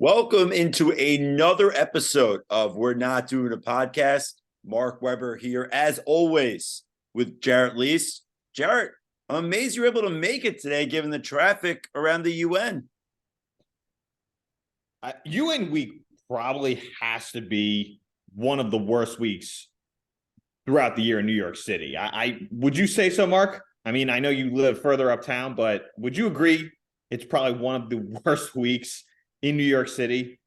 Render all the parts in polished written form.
Welcome into another episode of We're Not Doing a Podcast. Mark Weber here, as always, with Jarrett Lease. Jarrett, I'm amazed you're able to make it today, given the traffic around the UN. UN week probably has to be one of the worst weeks throughout the year in New York City. I would you say so, Mark? I mean, I know you live further uptown, but would you agree it's probably one of the worst weeks in New York City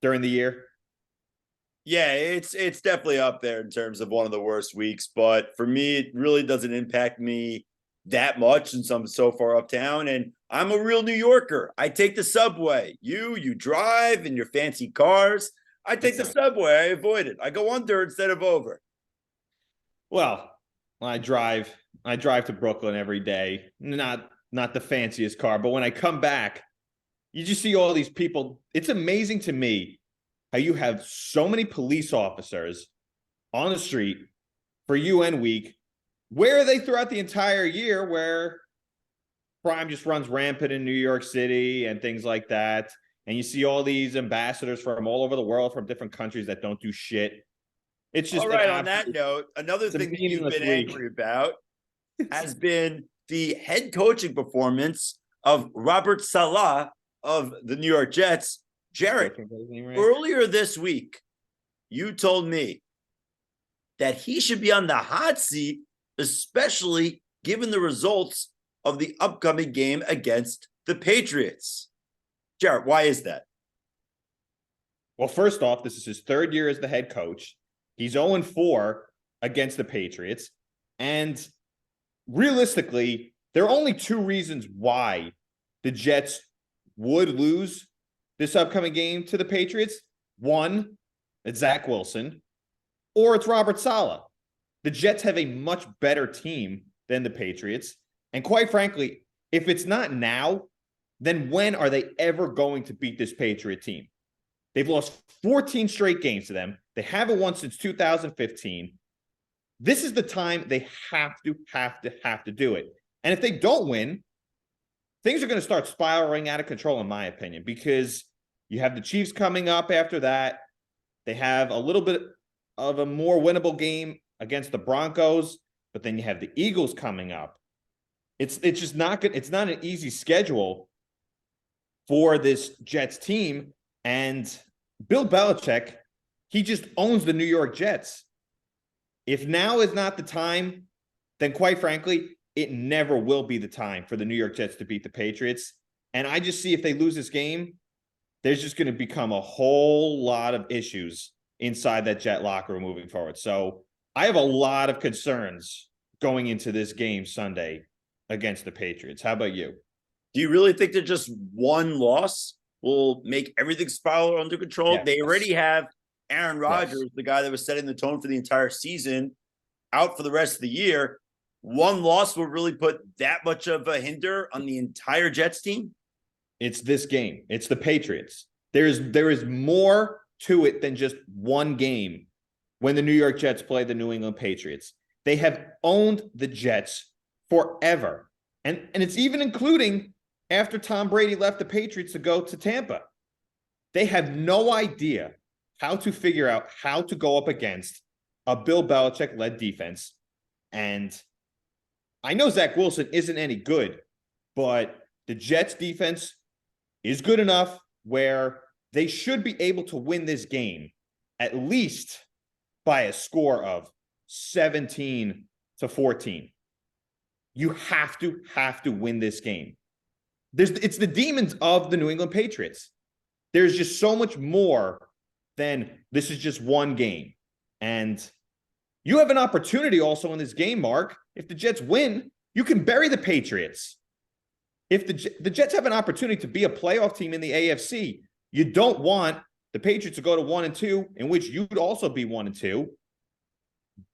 during the year? Yeah, it's definitely up there in terms of one of the worst weeks. But for me, it really doesn't impact me that much since I'm so far uptown. And I'm a real New Yorker. I take the subway. You drive in your fancy cars. I take the subway. I avoid it. I go under instead of over. Well, I drive to Brooklyn every day. Not the fanciest car, but when I come back, you just see all these people. It's amazing to me how you have so many police officers on the street for UN week. Where are they throughout the entire year where crime just runs rampant in New York City and things like that? And you see all these ambassadors from all over the world from different countries that don't do shit. It's just all right. On that note, another thing that you've been angry about has been the head coaching performance of Robert Saleh of the New York Jets. Jarrett, earlier this week, you told me that he should be on the hot seat, especially given the results of the upcoming game against the Patriots. Jarrett, why is that? Well, first off, this is his third year as the head coach. He's 0-4 against the Patriots. And realistically, there are only two reasons why the Jets would lose this upcoming game to the Patriots. One, it's Zach Wilson, or it's Robert Saleh. The Jets have a much better team than the Patriots. And quite frankly, if it's not now, then when are they ever going to beat this Patriot team? They've lost 14 straight games to them. They haven't won since 2015. This is the time they have to do it. And if they don't win, things are going to start spiraling out of control, in my opinion, because you have the Chiefs coming up after that. They have a little bit of a more winnable game against the Broncos, but then you have the Eagles coming up. It's just not good. It's not an easy schedule for this Jets team. And Bill Belichick, he just owns the New York Jets. If now is not the time, then quite frankly, it never will be the time for the New York Jets to beat the Patriots. And I just see if they lose this game, there's just going to become a whole lot of issues inside that Jet locker room moving forward. So I have a lot of concerns going into this game Sunday against the Patriots. How about you? Do you really think that just one loss will make everything spiral under control? Yes. They already have Aaron Rodgers, the guy that was setting the tone for the entire season, out for the rest of the year. One loss will really put that much of a hinder on the entire Jets team? It's this game. It's the Patriots. There is more to it than just one game when the New York Jets play the New England Patriots. They have owned the Jets forever. And it's even including after Tom Brady left the Patriots to go to Tampa. They have no idea how to figure out how to go up against a Bill Belichick-led defense. And I know Zach Wilson isn't any good, but the Jets defense is good enough where they should be able to win this game at least by a score of 17-14. You have to win this game. It's the demons of the New England Patriots. There's just so much more than this is just one game. And you have an opportunity also in this game, Mark. If the Jets win, you can bury the Patriots. If the Jets have an opportunity to be a playoff team in the AFC, you don't want the Patriots to go to 1-2, in which you'd also be 1-2.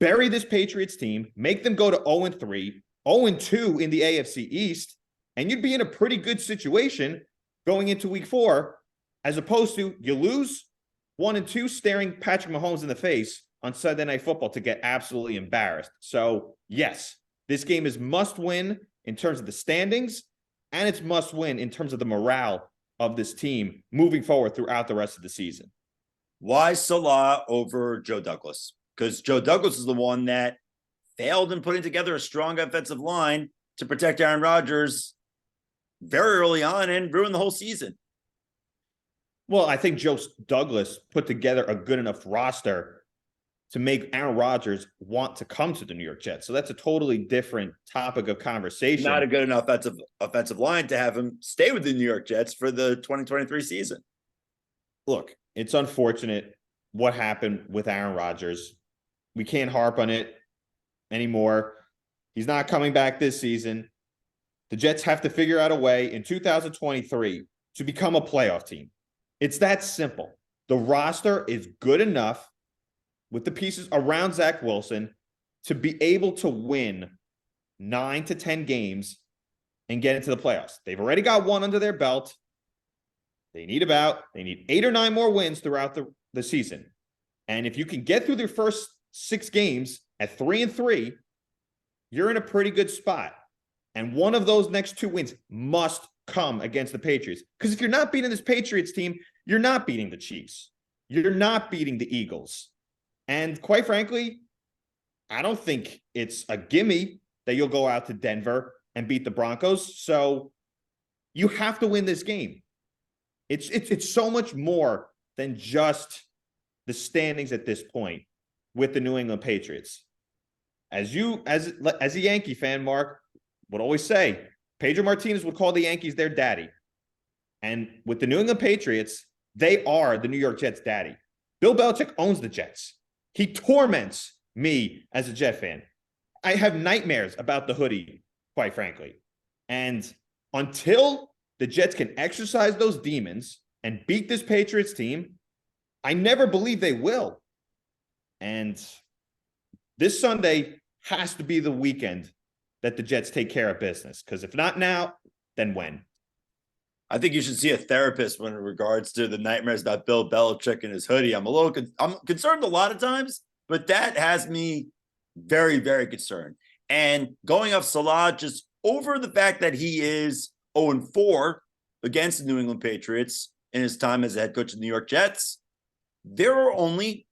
Bury this Patriots team, make them go to 0-3, 0-2 in the AFC East, and you'd be in a pretty good situation going into week 4, as opposed to you lose 1-2, staring Patrick Mahomes in the face on Sunday Night Football to get absolutely embarrassed. So, yes, this game is must win in terms of the standings, and it's must win in terms of the morale of this team moving forward throughout the rest of the season. Why Saleh over Joe Douglas? Because Joe Douglas is the one that failed in putting together a strong offensive line to protect Aaron Rodgers very early on and ruined the whole season. Well, I think Joe Douglas put together a good enough roster to make Aaron Rodgers want to come to the New York Jets. So that's a totally different topic of conversation. Not a good enough offensive line to have him stay with the New York Jets for the 2023 season. Look, it's unfortunate what happened with Aaron Rodgers. We can't harp on it anymore. He's not coming back this season. The Jets have to figure out a way in 2023 to become a playoff team. It's that simple. The roster is good enough with the pieces around Zach Wilson to be able to win 9 to 10 games and get into the playoffs. They've already got one under their belt. They need 8 or 9 more wins throughout the season. And if you can get through their first 6 games at 3-3, you're in a pretty good spot. And one of those next 2 wins must come against the Patriots. Because if you're not beating this Patriots team, you're not beating the Chiefs. You're not beating the Eagles. And quite frankly, I don't think it's a gimme that you'll go out to Denver and beat the Broncos. So you have to win this game. It's so much more than just the standings at this point with the New England Patriots. As a Yankee fan, Mark would always say, Pedro Martinez would call the Yankees their daddy. And with the New England Patriots, they are the New York Jets' daddy. Bill Belichick owns the Jets. He torments me as a Jet fan. I have nightmares about the hoodie, quite frankly. And until the Jets can exercise those demons and beat this Patriots team, I never believe they will. And this Sunday has to be the weekend that the Jets take care of business. Because if not now, then when? I think you should see a therapist when in regards to the nightmares about Bill Belichick and his hoodie. I'm concerned a lot of times, but that has me very, very concerned. And going off Saleh, just over the fact that he is 0-4 against the New England Patriots in his time as a head coach of the New York Jets, there are only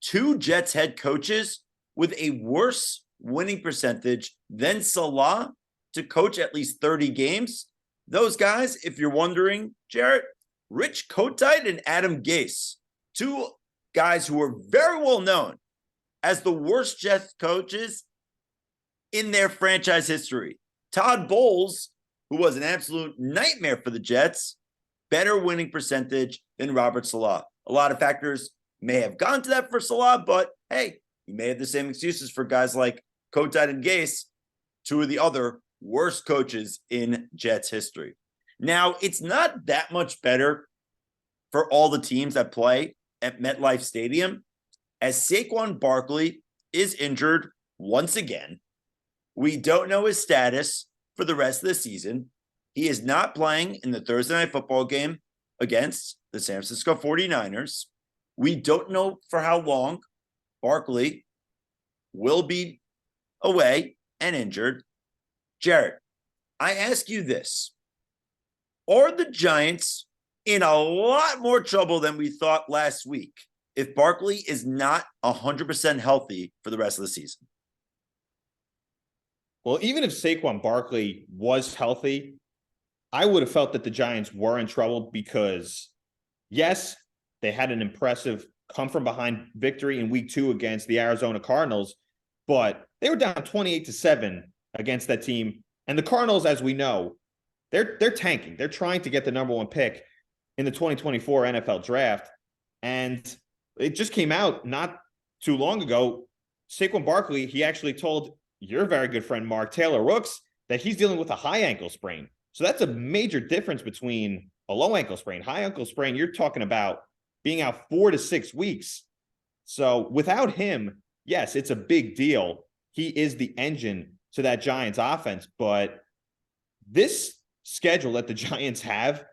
2 Jets head coaches with a worse winning percentage than Saleh to coach at least 30 games. Those guys, if you're wondering, Jarrett, Rich Kotite and Adam Gase, 2 guys who are very well known as the worst Jets coaches in their franchise history. Todd Bowles, who was an absolute nightmare for the Jets, better winning percentage than Robert Saleh. A lot of factors may have gone to that for Saleh, but hey, you may have the same excuses for guys like Kotite and Gase, 2 of the other worst coaches in Jets history. Now, it's not that much better for all the teams that play at MetLife Stadium, as SaquonBarkley is injured once again. We don't know his status for the rest of the season. He is not playing in the Thursday Night Football game against the San Francisco 49ers. We don't know for how long Barkley will be away and injured. Jarrett, I ask you this. Are the Giants in a lot more trouble than we thought last week if Barkley is not 100% healthy for the rest of the season? Well, even if SaquonBarkley was healthy, I would have felt that the Giants were in trouble because, yes, they had an impressive come-from-behind victory in Week 2 against the Arizona Cardinals, but they were down 28-7 against that team. And the Cardinals, as we know, they're tanking. They're trying to get the number 1 pick in the 2024 NFL draft. And it just came out not too long ago. SaquonBarkley, he actually told your very good friend Mark Taylor Rooks that he's dealing with a high ankle sprain. So that's a major difference between a low ankle sprain. High ankle sprain, you're talking about being out 4 to 6 weeks. So without him, yes, it's a big deal. He is the engine to that Giants offense, but this schedule that the Giants have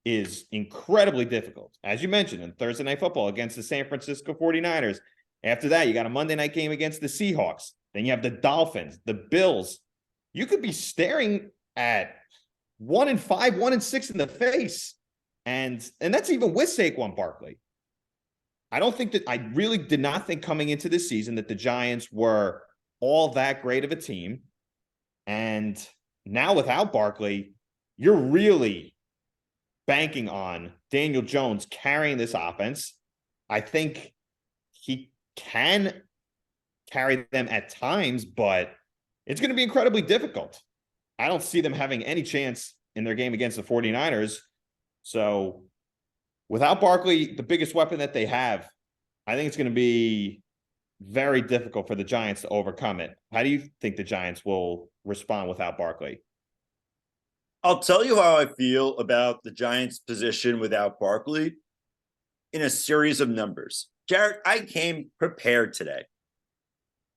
is incredibly difficult. As you mentioned, in Thursday Night Football against the San Francisco 49ers. After that, you got a Monday night game against the Seahawks. Then you have the Dolphins, the Bills. You could be staring at 1-5, 1-6 in the face And that's even with Saquon Barkley. I really did not think coming into this season that the Giants were all that great of a team. And now without Barkley, you're really banking on Daniel Jones carrying this offense. I think he can carry them at times, but it's going to be incredibly difficult. I don't see them having any chance in their game against the 49ers. So without Barkley, the biggest weapon that they have, I think it's going to be very difficult for the Giants to overcome it. How do you think the Giants will respond without Barkley? I'll tell you how I feel about the Giants' position without Barkley in a series of numbers. Jared, I came prepared today.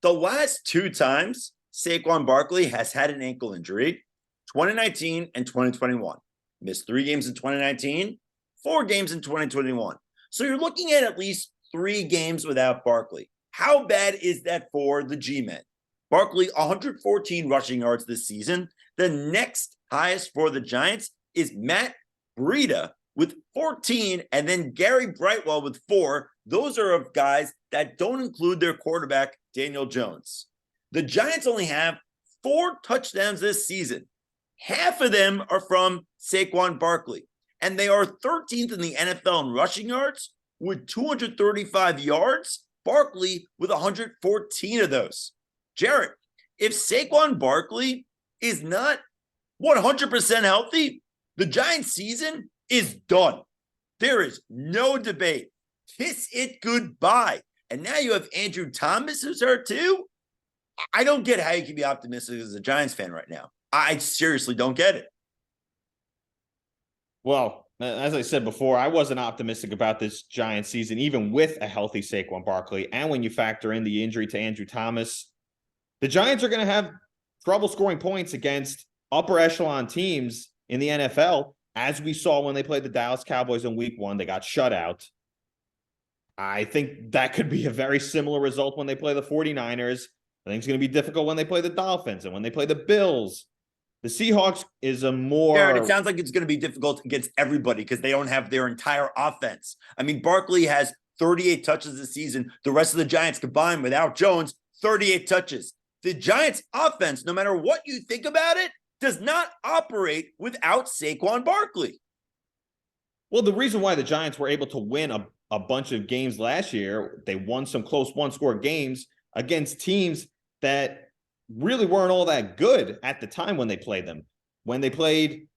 The last two times Saquon Barkley has had an ankle injury, 2019 and 2021. Missed 3 games in 2019, 4 games in 2021. So you're looking at least 3 games without Barkley. How bad is that for the G-men? Barkley, 114 rushing yards this season. The next highest for the Giants is Matt Breida with 14, and then Gary Brightwell with 4. Those are of guys that don't include their quarterback, Daniel Jones. The Giants only have 4 touchdowns this season. Half of them are from Saquon Barkley, and they are 13th in the NFL in rushing yards with 235 yards. Barkley with 114 of those. Jarrett, if Saquon Barkley is not 100% healthy, the Giants season is done. There is no debate. Kiss it goodbye. And now you have Andrew Thomas who's hurt too. I don't get how you can be optimistic as a Giants fan right now. I seriously don't get it. Well, as I said before, I wasn't optimistic about this Giants season, even with a healthy Saquon Barkley. And when you factor in the injury to Andrew Thomas, the Giants are going to have trouble scoring points against upper echelon teams in the NFL, as we saw when they played the Dallas Cowboys in week 1. They got shut out. I think that could be a very similar result when they play the 49ers. I think it's going to be difficult when they play the Dolphins and when they play the Bills. The Seahawks is a more... Jared, it sounds like it's going to be difficult against everybody because they don't have their entire offense. I mean, Barkley has 38 touches this season. The rest of the Giants combined without Jones, 38 touches. The Giants' offense, no matter what you think about it, does not operate without Saquon Barkley. Well, the reason why the Giants were able to win a bunch of games last year, they won some close one-score games against teams that really weren't all that good at the time when they played them. When they played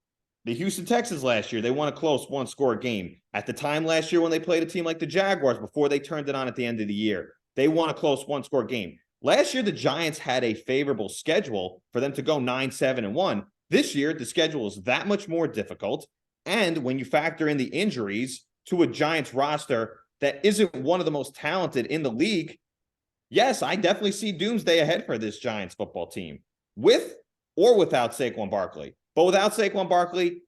the Houston Texans last year, they won a close one-score game. At the time last year when they played a team like the Jaguars before they turned it on at the end of the year, they won a close one-score game. Last year, the Giants had a favorable schedule for them to go 9-7-1. This year, the schedule is that much more difficult. And when you factor in the injuries to a Giants roster that isn't one of the most talented in the league, yes, I definitely see doomsday ahead for this Giants football team, with or without Saquon Barkley. But without Saquon Barkley,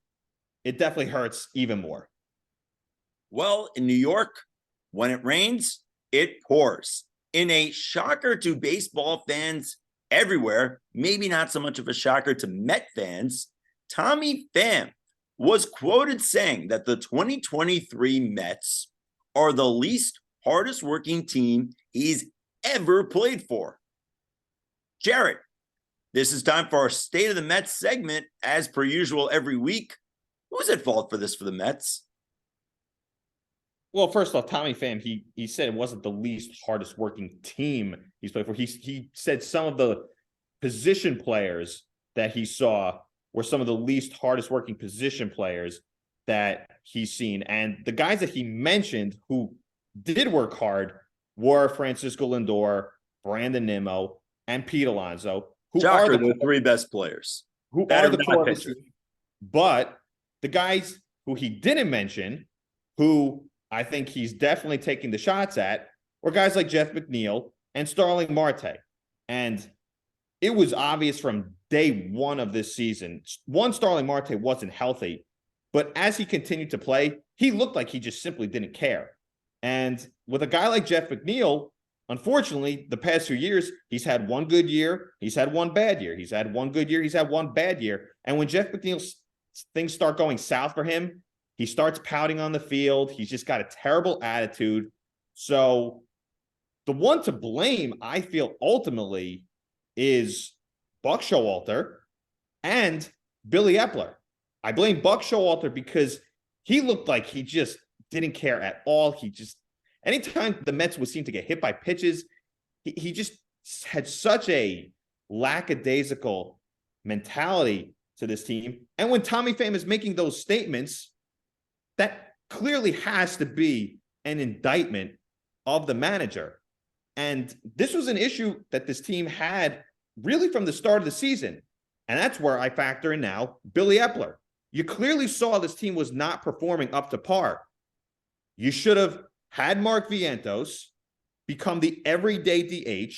it definitely hurts even more. Well, in New York, when it rains, it pours. In a shocker to baseball fans everywhere, maybe not so much of a shocker to Met fans, Tommy Pham was quoted saying that the 2023 Mets are the least hardest working team he's ever played for. Jarrett, this is time for our State of the Mets segment, as per usual every week. Who's at fault for this for the Mets? Well, first off, Tommy Pham, he said it wasn't the least hardest working team he's played for. He said some of the position players that he saw were some of the least hardest working position players that he's seen. And the guys that he mentioned who did work hard were Francisco Lindor, Brandon Nimmo, and Pete Alonso, who Shocker, are the 3 best players. Who that are the core of the team. But the guys who he didn't mention, who I think he's definitely taking the shots at, were guys like Jeff McNeil and Starling Marte. And it was obvious from day one of this season, one, Starling Marte wasn't healthy, but as he continued to play, he looked like he just simply didn't care. And with a guy like Jeff McNeil, unfortunately, the past few years, he's had one good year, he's had one bad year, he's had one good year, he's had one bad year. And when Jeff McNeil's things start going south for him, He starts pouting on the field. He's just got a terrible attitude. So the one to blame, I feel, ultimately is Buck Showalter and Billy Epler. I blame Buck Showalter because he looked like he just didn't care at all. Anytime the Mets would seem to get hit by pitches, he just had such a lackadaisical mentality to this team. And when Tommy Pham is making those statements, that clearly has to be an indictment of the manager. And this was an issue that this team had really from the start of the season. And that's where I factor in now Billy Epler. You clearly saw this team was not performing up to par. You should have had Mark Vientos become the everyday DH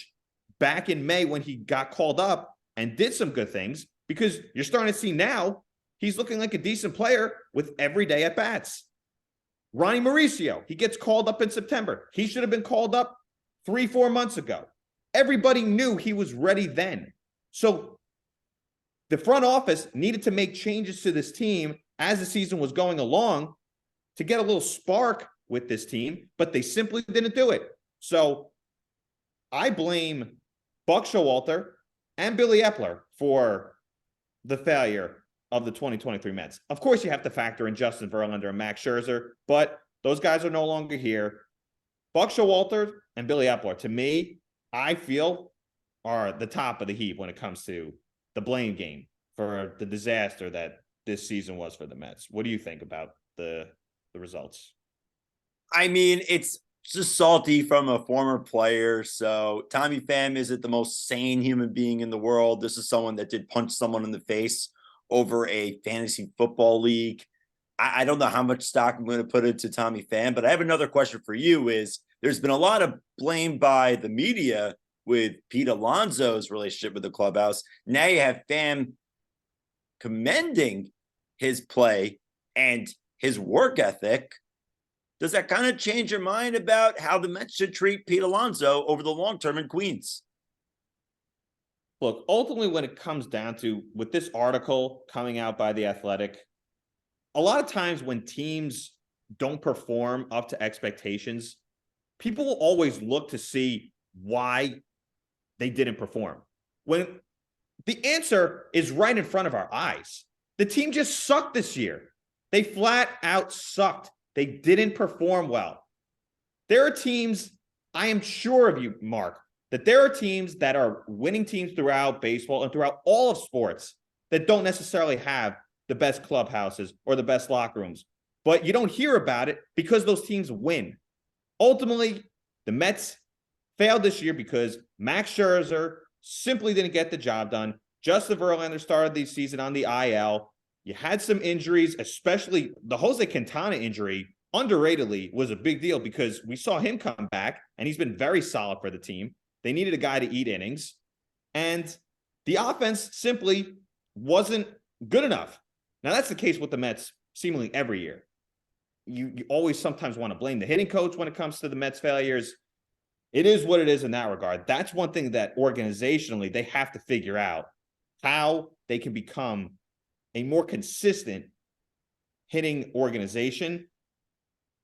back in May when he got called up and did some good things, because you're starting to see now he's looking like a decent player with everyday at-bats. Ronnie Mauricio, he gets called up in September. He should have been called up 3-4 months ago. Everybody knew he was ready then. So the front office needed to make changes to this team as the season was going along to get a little spark with this team, but they simply didn't do it. So I blame Buck Showalter and Billy Epler for the failure of the 2023 Mets. Of course, you have to factor in Justin Verlander and Max Scherzer, but those guys are no longer here. Buck Showalter and Billy Epler, to me, I feel are the top of the heap when it comes to the blame game for the disaster that this season was for the Mets. What do you think about the results? I mean, it's just salty from a former player. So Tommy Pham isn't the most sane human being in the world. This is someone that did punch someone in the face over a fantasy football league. I don't know how much stock I'm going to put into Tommy Pham, but I have another question for you. There's been a lot of blame by the media with Pete Alonso's relationship with the clubhouse. Now you have Pham commending his play and his work ethic. Does that kind of change your mind about how the Mets should treat Pete Alonso over the long term in Queens? Look, ultimately, when it comes down to, with this article coming out by The Athletic, a lot of times when teams don't perform up to expectations, people will always look to see why they didn't perform, when the answer is right in front of our eyes. The team just sucked this year. They flat out sucked. They didn't perform well. There are teams, I am sure of you, Mark, that there are teams that are winning teams throughout baseball and throughout all of sports that don't necessarily have the best clubhouses or the best locker rooms. But you don't hear about it because those teams win. Ultimately, the Mets failed this year because Max Scherzer simply didn't get the job done. Justin Verlander started the season on the IL. You had some injuries, especially the Jose Quintana injury, underratedly, was a big deal because we saw him come back, and he's been very solid for the team. They needed a guy to eat innings, and the offense simply wasn't good enough. Now, that's the case with the Mets seemingly every year. You always sometimes want to blame the hitting coach when it comes to the Mets' failures. It is what it is in that regard. That's one thing that organizationally they have to figure out, how they can become a more consistent hitting organization.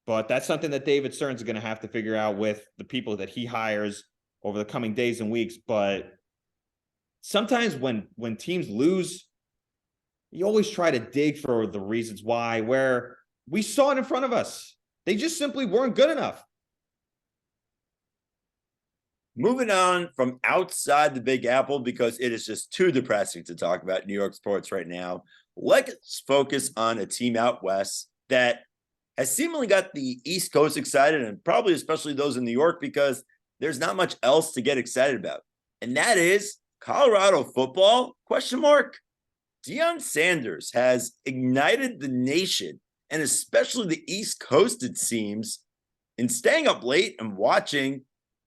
But that's something that David Stearns is going to have to figure out with the people that he hires over the coming days and weeks. But sometimes when teams lose, you always try to dig for the reasons why, where we saw it in front of us. They just simply weren't good enough. Moving on from outside the Big Apple, because it is just too depressing to talk about New York sports right now, let's focus on a team out west that has seemingly got the East Coast excited, and probably especially those in New York, because there's not much else to get excited about. And that is Colorado football, ? Deion Sanders has ignited the nation, and especially the East Coast, it seems, in staying up late and watching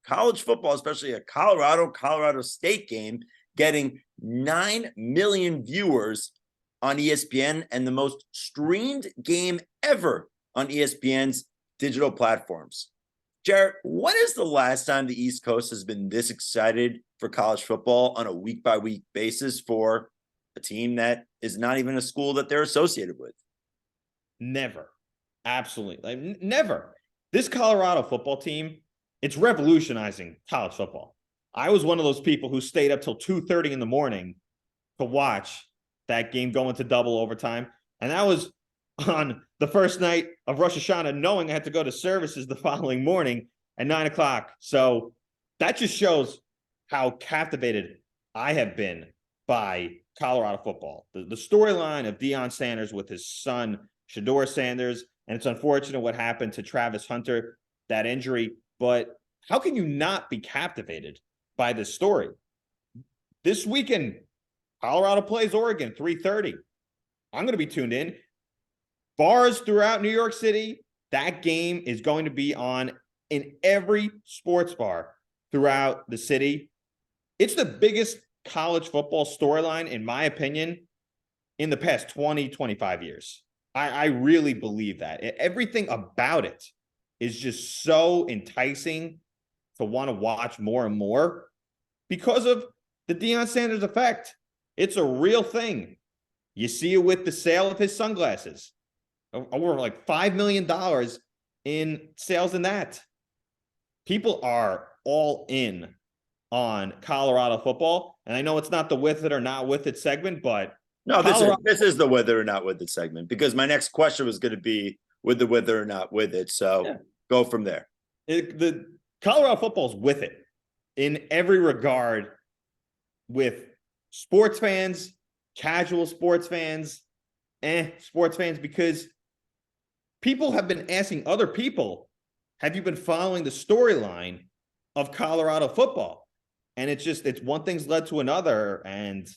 college football, especially a Colorado State game, getting 9 million viewers on ESPN and the most streamed game ever on ESPN's digital platforms. Jarrett, when is the last time the East Coast has been this excited for college football on a week-by-week basis for a team that is not even a school that they're associated with? Never. Absolutely. Like, never. This Colorado football team, it's revolutionizing college football. I was one of those people who stayed up till 2:30 in the morning to watch that game go into double overtime. And that was on the first night of Rosh Hashanah, knowing I had to go to services the following morning at 9:00. So that just shows how captivated I have been by Colorado football. The storyline of Deion Sanders with his son, Shedeur Sanders, and it's unfortunate what happened to Travis Hunter, that injury. But how can you not be captivated by this story? This weekend, Colorado plays Oregon, 3:30. I'm going to be tuned in. Bars throughout New York City, that game is going to be on in every sports bar throughout the city. It's the biggest college football storyline, in my opinion, in the past 20, 25 years. I really believe that. Everything about it is just so enticing to want to watch more and more because of the Deion Sanders effect. It's a real thing. You see it with the sale of his sunglasses. Over like $5 million in sales in that. People are all in on Colorado football. And I know it's not the with it or not with it segment, but no, this is the whether or not with it segment, because my next question was going to be with the whether or not with it. So yeah, go from there. The Colorado football's with it in every regard, with sports fans, casual sports fans, sports fans, because people have been asking other people, have you been following the storyline of Colorado football? And it's one thing's led to another, and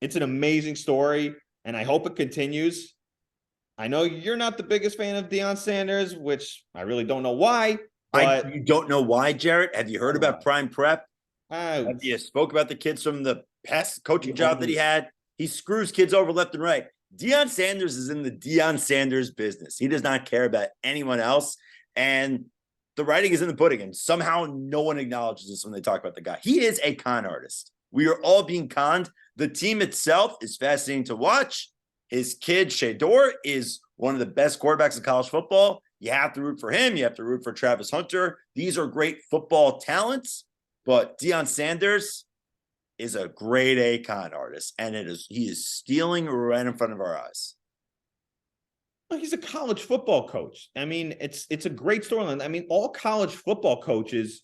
it's an amazing story, and I hope it continues. I know you're not the biggest fan of Deion Sanders, which I really don't know why. But you don't know why, Jarrett? Have you heard about Prime Prep? Have you spoke about the kids from the past coaching job that he had? He screws kids over left and right. Deion Sanders is in the Deion Sanders business. He does not care about anyone else. And the writing is in the pudding. And somehow no one acknowledges this when they talk about the guy. He is a con artist. We are all being conned. The team itself is fascinating to watch. His kid, Shedeur, is one of the best quarterbacks in college football. You have to root for him. You have to root for Travis Hunter. These are great football talents. But Deion Sanders is a grade A con artist, and he is stealing right in front of our eyes. Well, he's a college football coach. I mean, it's a great storyline. I mean, all college football coaches,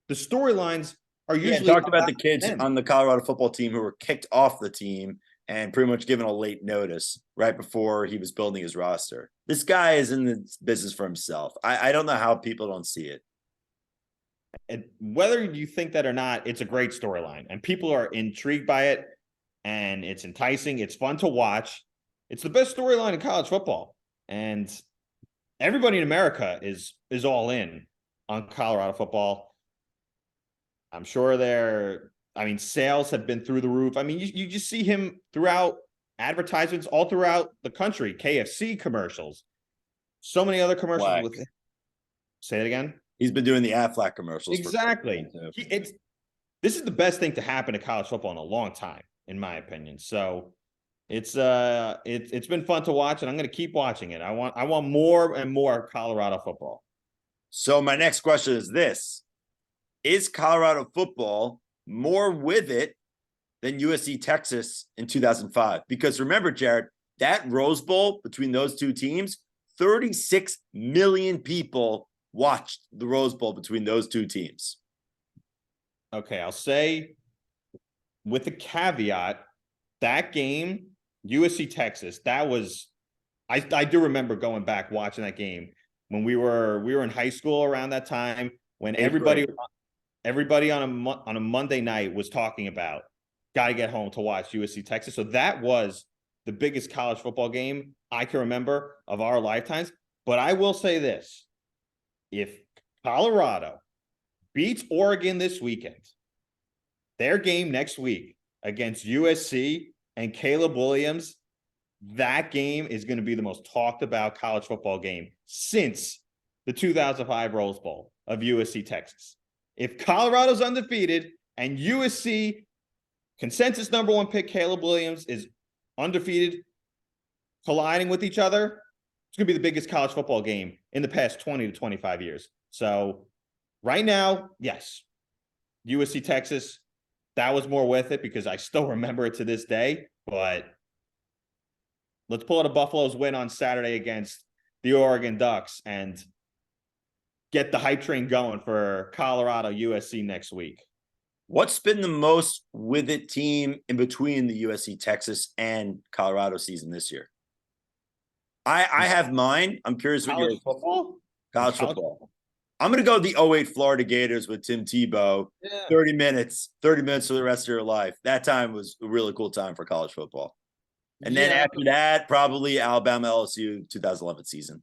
the storylines are usually talked about the kids on the Colorado football team who were kicked off the team and pretty much given a late notice right before he was building his roster. This guy is in the business for himself. I don't know how people don't see it. And whether you think that or not, it's a great storyline, and people are intrigued by it, and it's enticing. It's fun to watch. It's the best storyline in college football, and everybody in America is all in on Colorado football. I'm sure sales have been through the roof. I mean, you just see him throughout advertisements all throughout the country, KFC commercials, so many other commercials with him. Say it again. He's been doing the Aflac commercials. Exactly. This is the best thing to happen to college football in a long time, in my opinion. So it's been fun to watch, and I'm going to keep watching it. I want more and more Colorado football. So my next question is this: is Colorado football more with it than USC Texas in 2005? Because remember, Jared, that Rose Bowl between those two teams, 36 million people watched the Rose Bowl between those two teams. Okay, I'll say with a caveat, that game, USC Texas, that was I do remember going back watching that game when we were in high school around that time, when everybody on a Monday night was talking about got to get home to watch USC Texas. So that was the biggest college football game I can remember of our lifetimes. But I will say this: if Colorado beats Oregon this weekend, their game next week against USC and Caleb Williams, that game is going to be the most talked about college football game since the 2005 Rose Bowl of USC Texas. If Colorado's undefeated and USC consensus number one pick Caleb Williams is undefeated, colliding with each other, it's going to be the biggest college football game in the past 20 to 25 years. So right now, yes, USC Texas, that was more with it because I still remember it to this day. But let's pull out a Buffalo's win on Saturday against the Oregon Ducks and get the hype train going for Colorado USC next week. What's been the most with it team in between the USC Texas and Colorado season this year? I have mine. I'm curious what College football? College football. I'm going to go the 08 Florida Gators with Tim Tebow. Yeah. 30 minutes for the rest of your life. That time was a really cool time for college football. And then after that, probably Alabama LSU 2011 season.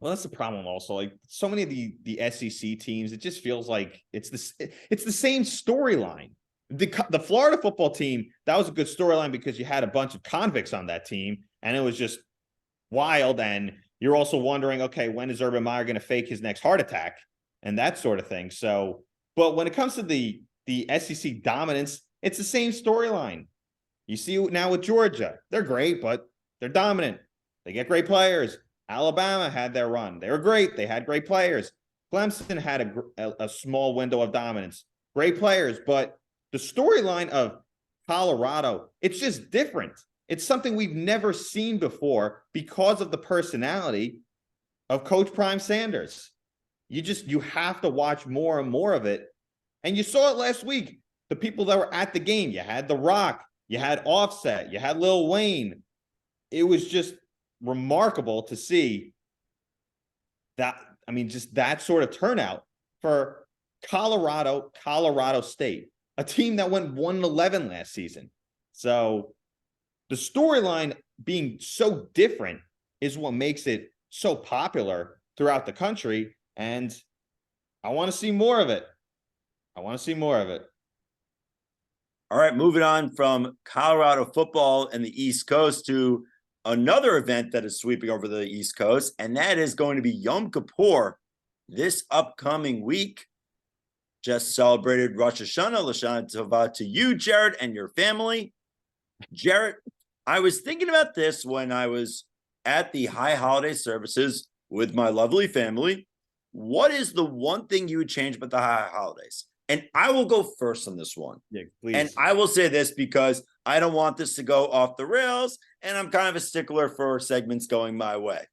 Well, that's the problem also. Like so many of the SEC teams, it just feels like it's the same storyline. The Florida football team, that was a good storyline because you had a bunch of convicts on that team, and it was just wild. And you're also wondering, okay, when is Urban Meyer going to fake his next heart attack and that sort of thing. So, but when it comes to the SEC dominance, it's the same storyline. You see now with Georgia, they're great, but they're dominant. They get great players. Alabama had their run. They were great. They had great players. Clemson had a small window of dominance. Great players, but the storyline of Colorado, it's just different. It's something we've never seen before because of the personality of Coach Prime Sanders. You have to watch more and more of it. And you saw it last week. The people that were at the game, you had The Rock, you had Offset, you had Lil Wayne. It was just remarkable to see that. I mean, just that sort of turnout for Colorado State, a team that went 1-11 last season. So the storyline being so different is what makes it so popular throughout the country. And I want to see more of it. All right, moving on from Colorado football and the East Coast to another event that is sweeping over the East Coast, and that is going to be Yom Kippur this upcoming week. Just celebrated Rosh Hashanah, Lashana Tova to you, Jared, and your family. Jared, I was thinking about this when I was at the high holiday services with my lovely family. What is the one thing you would change about the high holidays? And I will go first on this one. Yeah, please. And I will say this because I don't want this to go off the rails, and I'm kind of a stickler for segments going my way.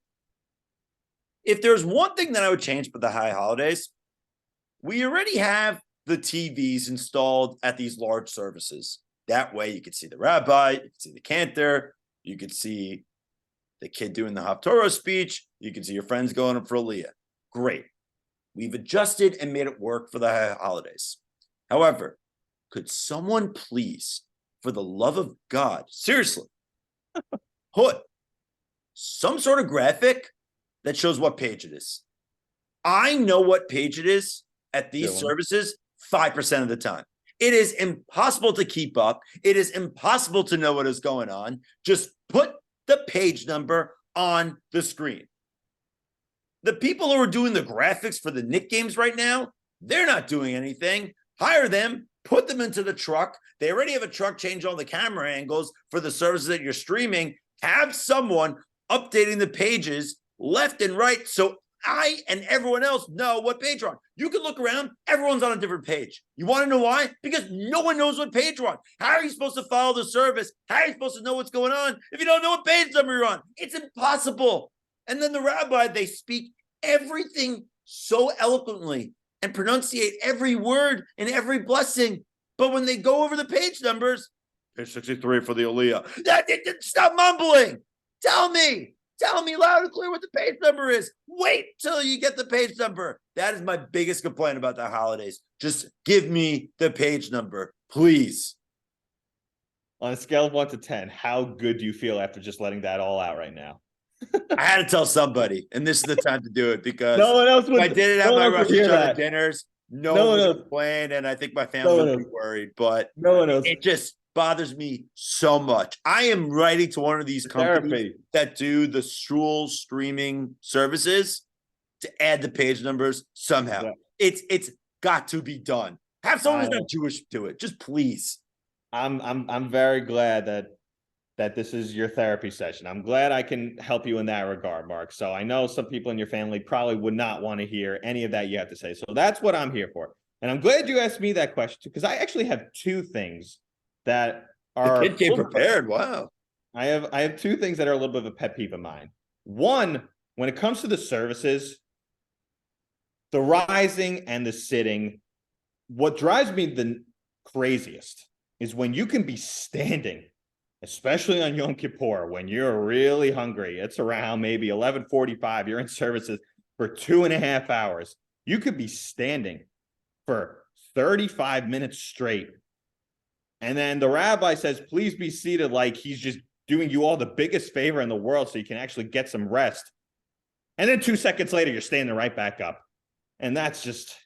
If there's one thing that I would change about the high holidays, we already have the TVs installed at these large services. That way you could see the rabbi, you could see the cantor, you could see the kid doing the Haftorah speech, you can see your friends going up for Aliyah. Great. We've adjusted and made it work for the holidays. However, could someone please, for the love of God, seriously, put some sort of graphic that shows what page it is? I know what page it is at these services 5% of the time. It is impossible to keep up. It is impossible to know what is going on. Just put the page number on the screen. The people who are doing the graphics for the Knick games right now, they're not doing anything. Hire them, put them into the truck. They already have a truck, change all the camera angles for the services that you're streaming. Have someone updating the pages left and right so I and everyone else know what page we're on. You can look around, everyone's on a different page. You want to know why? Because no one knows what page we're on. How are you supposed to follow the service? How are you supposed to know what's going on if you don't know what page number you're on? It's impossible. And then the rabbi, they speak everything so eloquently and pronunciate every word and every blessing. But when they go over the page numbers, page 63 for the Aliyah. Stop mumbling. Tell me loud and clear what the page number is. Wait till you get the page number. That is my biggest complaint about the holidays. Just give me the page number, please. On a scale of 1 to 10, how good do you feel after just letting that all out right now? I had to tell somebody, and this is the time to do it because no one else would. I did it at my Rosh Hashanah dinners. No one would complain, and I think my family would be worried. But no one else. It just bothers me so much. I am writing to one of these companies that do the shul streaming services to add the page numbers somehow. Yeah. It's got to be done. Have someone who's not Jewish do it, just please. I'm very glad that that this is your therapy session. I'm glad I can help you in that regard, Mark. So I know some people in your family probably would not want to hear any of that you have to say. So that's what I'm here for. And I'm glad you asked me that question too, because I actually have two things that are. The kid came prepared. Wow. I have two things that are a little bit of a pet peeve of mine. One, when it comes to the services, the rising and the sitting, what drives me the craziest is when you can be standing, especially on Yom Kippur, when you're really hungry. It's around maybe 11:45. You're in services for 2.5 hours. You could be standing for 35 minutes straight. And then the rabbi says, please be seated, like he's just doing you all the biggest favor in the world so you can actually get some rest. And then 2 seconds later, you're standing right back up. And that's just,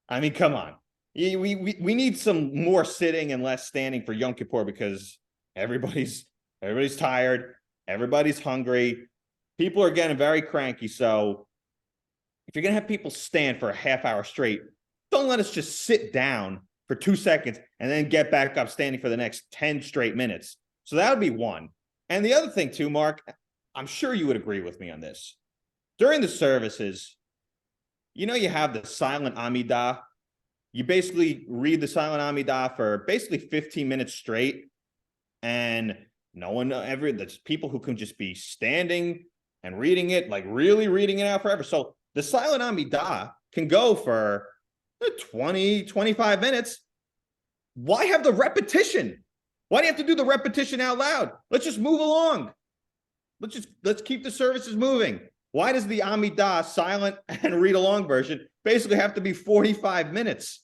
I mean, come on. We need some more sitting and less standing for Yom Kippur because everybody's tired. Everybody's hungry. People are getting very cranky. So if you're going to have people stand for a half hour straight, don't let us just sit down for 2 seconds and then get back up standing for the next 10 straight minutes. So that would be one. And the other thing too, Mark, I'm sure you would agree with me on this. During the services, you know, you have the silent Amidah. You basically read the silent Amidah for basically 15 minutes straight. And no one ever, there's people who can just be standing and reading it, like really reading it out forever. So the silent Amidah can go for 20, 25 minutes. Why have the repetition? Why do you have to do the repetition out loud? Let's just move along. Let's keep the services moving. Why does the Amidah silent and read along version basically have to be 45 minutes?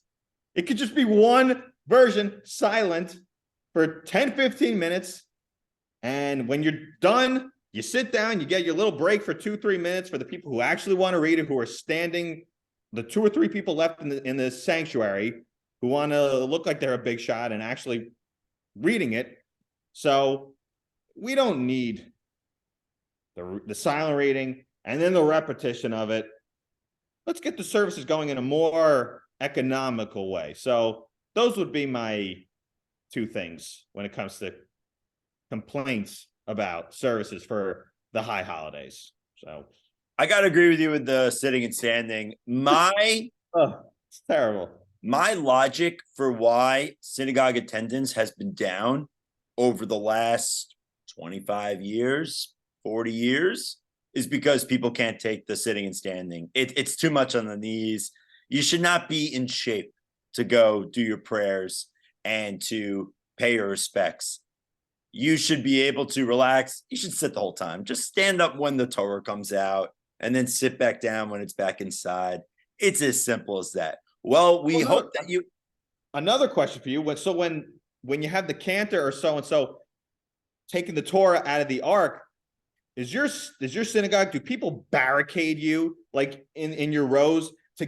It could just be one version silent for 10, 15 minutes. And when you're done, you sit down, you get your little break for 2-3 minutes for the people who actually want to read it, who are standing, the 2 or 3 people left in the sanctuary who want to look like they're a big shot and actually reading it. So we don't need the silent reading and then the repetition of it. Let's get the services going in a more economical way. So those would be my 2 things when it comes to complaints about services for the high holidays. So I got to agree with you with the sitting and standing. It's terrible. My logic for why synagogue attendance has been down over the last 25 years, 40 years, is because people can't take the sitting and standing. It's too much on the knees. You should not be in shape to go do your prayers and to pay your respects. You should be able to relax. You should sit the whole time. Just stand up when the Torah comes out and then sit back down when it's back inside. It's as simple as that. Well, we hope that you. Another question for you. When you have the cantor or so-and-so taking the Torah out of the ark, is your synagogue, do people barricade you like in your rows to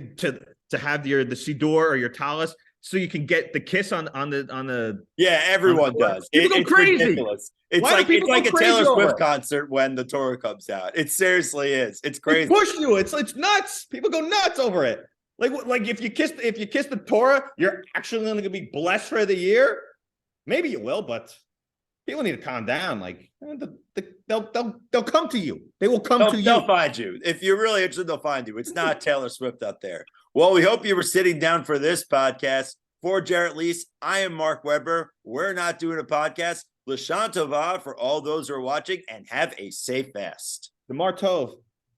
have the siddur or your talis so you can get the kiss on the Yeah, everyone does. People go crazy. Ridiculous. It's like a Taylor Swift concert when the Torah comes out. It seriously is. It's crazy. They push you. It's nuts. People go nuts over it. Like if you kiss the Torah, you're actually going to be blessed for the year. Maybe you will, but people need to calm down. Like they'll come to you. They will come to you. They'll find you. If you're really interested, they'll find you. It's not Taylor Swift out there. Well, we hope you were sitting down for this podcast. For Jarrett Leese, I am Mark Weber. We're not doing a podcast. L'shan tova for all those who are watching, and have a safe fast. The Martov.